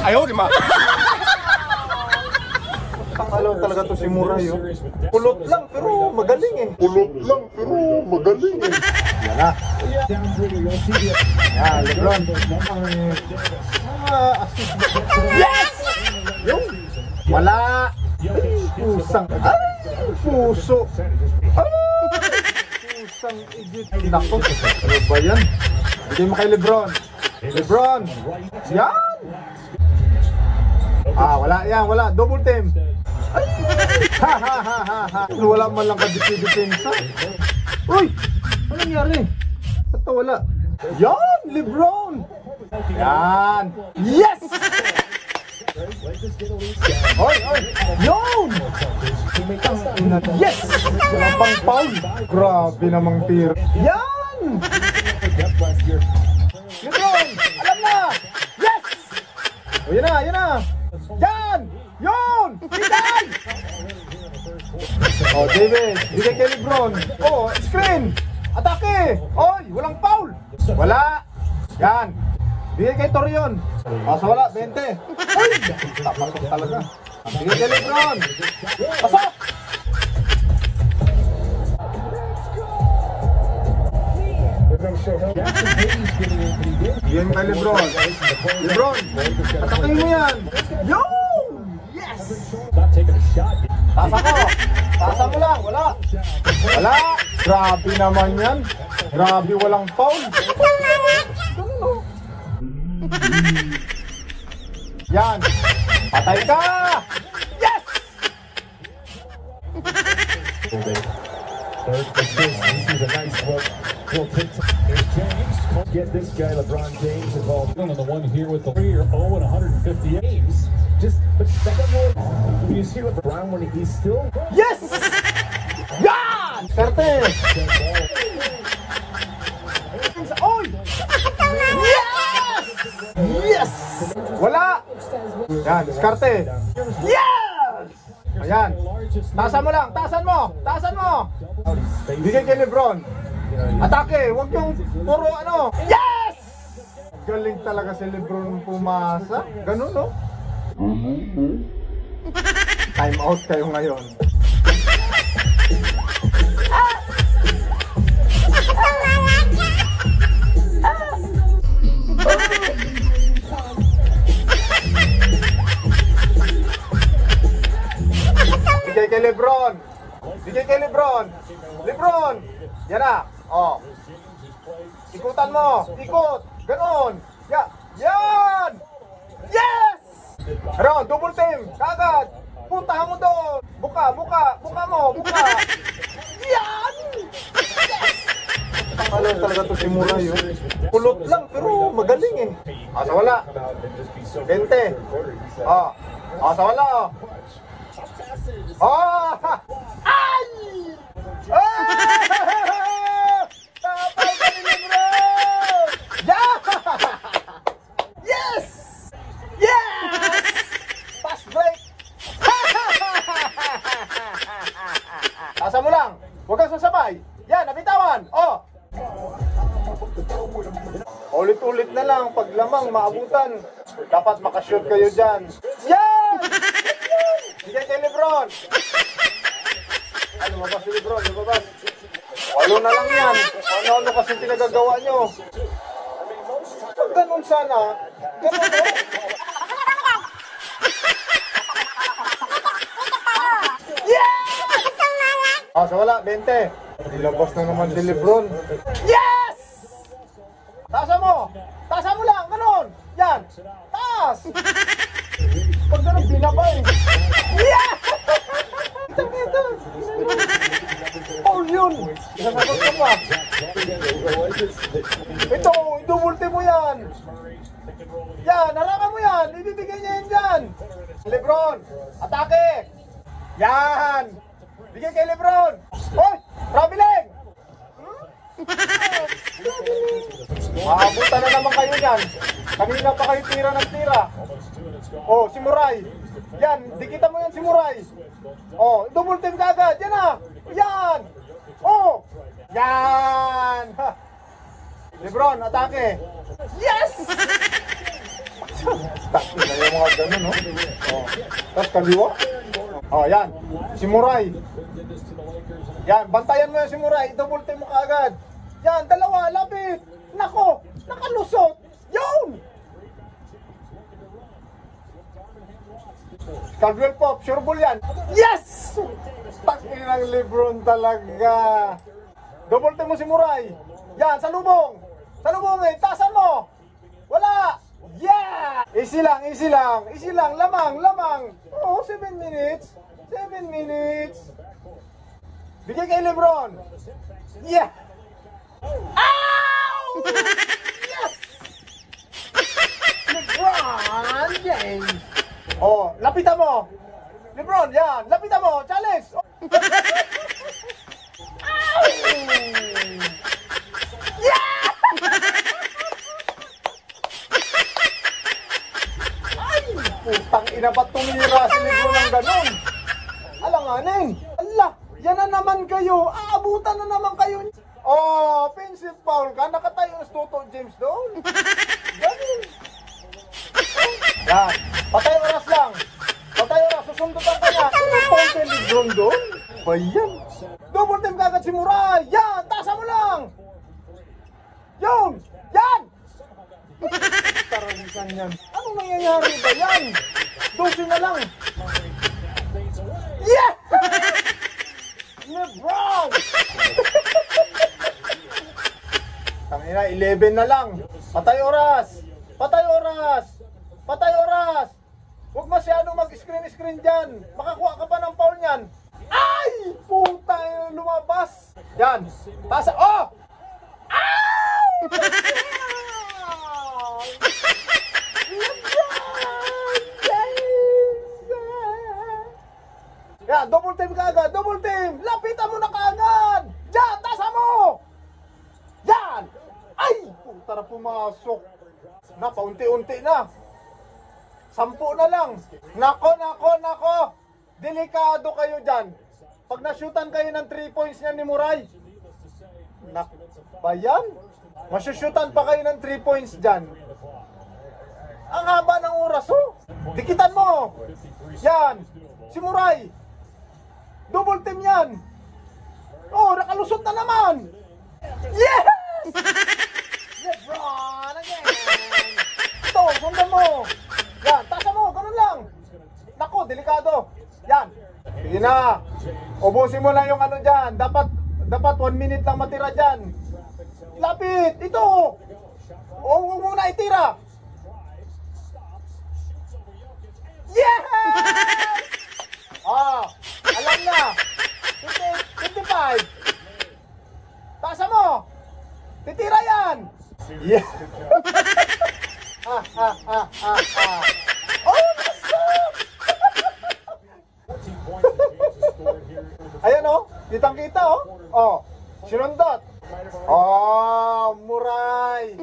Ayaw, di ma. Pangalaw talaga to si Murray, oh. Kulot lang pero magaling eh. Yan na. Yan, Lebron. Assist. Yes! Yung. Wala. Ay, pusang. Ay, puso. Ay, pusang igit. Nako. Ano ba yan? Bigay mo kay Lebron. Lebron. Yan. Wala yan. Wala. Double team. Ay! Ha ha ha ha ha! Wala man lang kadipid-depensa. Uy! Ano nangyari? Ba't wala? Yan! Lebron! Yan! Yes! Oy! Oy! Yun! Yes! Wala pang foul! Grabe namang tiro. Yan! Lebron! Alam na! Yes! O yun na! Yun na! Yan! Yun! Bigay! Oh, David, bigay kay Lebron. Oh, screen! Atake! Oy, walang foul! Wala! Yan! Bigay kay Torion. Oh, so wala, 20. Ay! Tapasok talaga. Bigay kay Lebron. Pasok! Bigay mo kay Lebron. Lebron! Atakin mo yan! Yo! Yes! Tasa ko! Tasa mo lang! Wala! Wala! Grabe naman yan! Grabe walang foul! Yan! Patay ka! Yes! Third assist. This is a nice one. We'll take James. Get this guy, LeBron James, involved. On the one here with the 3-0 and 150 games. Just, but that doesn't when you see LeBron when he's still. Yes! Yan! Karte! Oy! Yes! Yes! Wala! Yan, diskarte! Yes! Ayan. Tasan mo lang! Tasan mo! Tasan mo! Bigay kay Lebron. Atake! Huwag yung puro ano! Yes! Galing talaga si Lebron pumasa. Ganun, no? Time out kayo ngayon. Bigay kay Lebron. Bigay kay Lebron. Lebron. Yan na. Oh. Ikutan mo. Ikot. Ganon. Yan. Yes! Aron, double team. Kagad. Puntahan mo doon. Buka. Buka mo. Buka. Yan! Yes! Pangalaw talaga to si Murray, oh. Kulot lang pero magaling eh. Sa wala. 20. Sa wala, oh. Ay! Tapay ka ni Lebron! Yeah! Yes! Yes! Pass break! Tasa mo lang! Huwag kang sasabay! Yan, nabitawan! Oh! Ulit-ulit na lang, pag lamang maabutan, dapat makashoot kayo dyan. Yan! Bigay kay Lebron! Lumabas si Lebron, lumabas. Walo na lang yan. Ano-ano kasi pinagagawa nyo. Pag ganun sana, ganun o. Yeah! So wala, 20. Nilabas na naman si Lebron. Yes! Taasa mo! Taasa mo lang, ganun! Yan! Taas! Pag ganun, binabay. Yeah! Ito! Paul yun! Isasagot ka pa! Ito! Idumulti mo yan! Yan! Harangan mo yan! Ibibigay niya yan dyan! Lebron! Atake! Yan! Bigay kay Lebron! Hoy! Traveling! Maabutan na naman kayo yan! Kanina pa kayo tira ng tira! Oh, si Murray! Yan! Dikita mo yan si Murray! Oh, double team kagad! Yan na! Yan! Oh! Yan! Lebron, atake! Yes! mga ganun, no? Oh. Tapos kaliwa. Oh, yan. Si Muray. Yan, bantayan mo yan si Muray. Double team mo kaagad. Yan, dalawa, lapit. Nako, nakalusot. Yun! Caldwell Pop, sure ball yan. Yes! Takin ng Lebron talaga. Double team mo si Muray. Yan, salubong. Salubong eh, tasan mo. Wala. Yeah! Easy lang, easy lang. Easy lang, lamang, lamang. Oh, 7 minutes. 7 minutes. Bigay kay Lebron. Yeah! Ow! Yes! Lebron James. Oh, lapitan mo. Lebron, yan. Lapitan mo. Challenge. Oh. Ow! Yeah! Ay, putang ina ba't tumira si Lebron ng ganun? Alanganin. Ala, yan na naman kayo. Aabutan na naman kayo. Oh, offensive foul ka. Nakatayo yung Toto James doon. Ganun. Yan. Patay oras lang. Patay oras. Susundutan ka niya. Foul kay Lebron doon. Bayan. Double team kagad si Muray. Yan. Tasa mo lang. Yun. Yan. Taralisan yan. Anong nangyayari ba yan? 12 na lang. Yeah! Lebron! Tangina, 11 na lang. Patay oras. Patay oras. Patay oras. Huwag masyadong mag-screen dyan. Makakuha ka pa ng foul niyan. Ay! Puta, lumabas. Yan. Tasa. Oh! Ow! Yan, double team ka agad, double team! Lapitan mo na kaagad! Diyan, tasa mo! Yan! Ay! Puta na pumasok. Na, paunti-unti na. 10 na lang. Nako, nako, nako! Delikado kayo dyan. Pag na-shootan kayo ng 3 points niya ni Muray. Nako, ba yan? Masyushootan pa kayo ng 3 points dyan. Ang haba ng oras, oh! Dikitan mo! Yan! Si Muray! Double team yan! Oh, nakalusot na naman! Yes! Lebron again! Ito, sundan mo! Yan, tasa mo, ganun lang! Nako, delikado! Yan! Sige na! Ubusin mo lang yung ano dyan. Dapat 1 minute lang matira dyan. Lapit! Ito! O, huwag mo na itira! Yes! Ah! Alam na! 55! Tasa mo! Titira yan! Yeah! Oh, nasok! Ayan oh! Kitang-kita oh! Oh! Sinundot! Oh! Muray!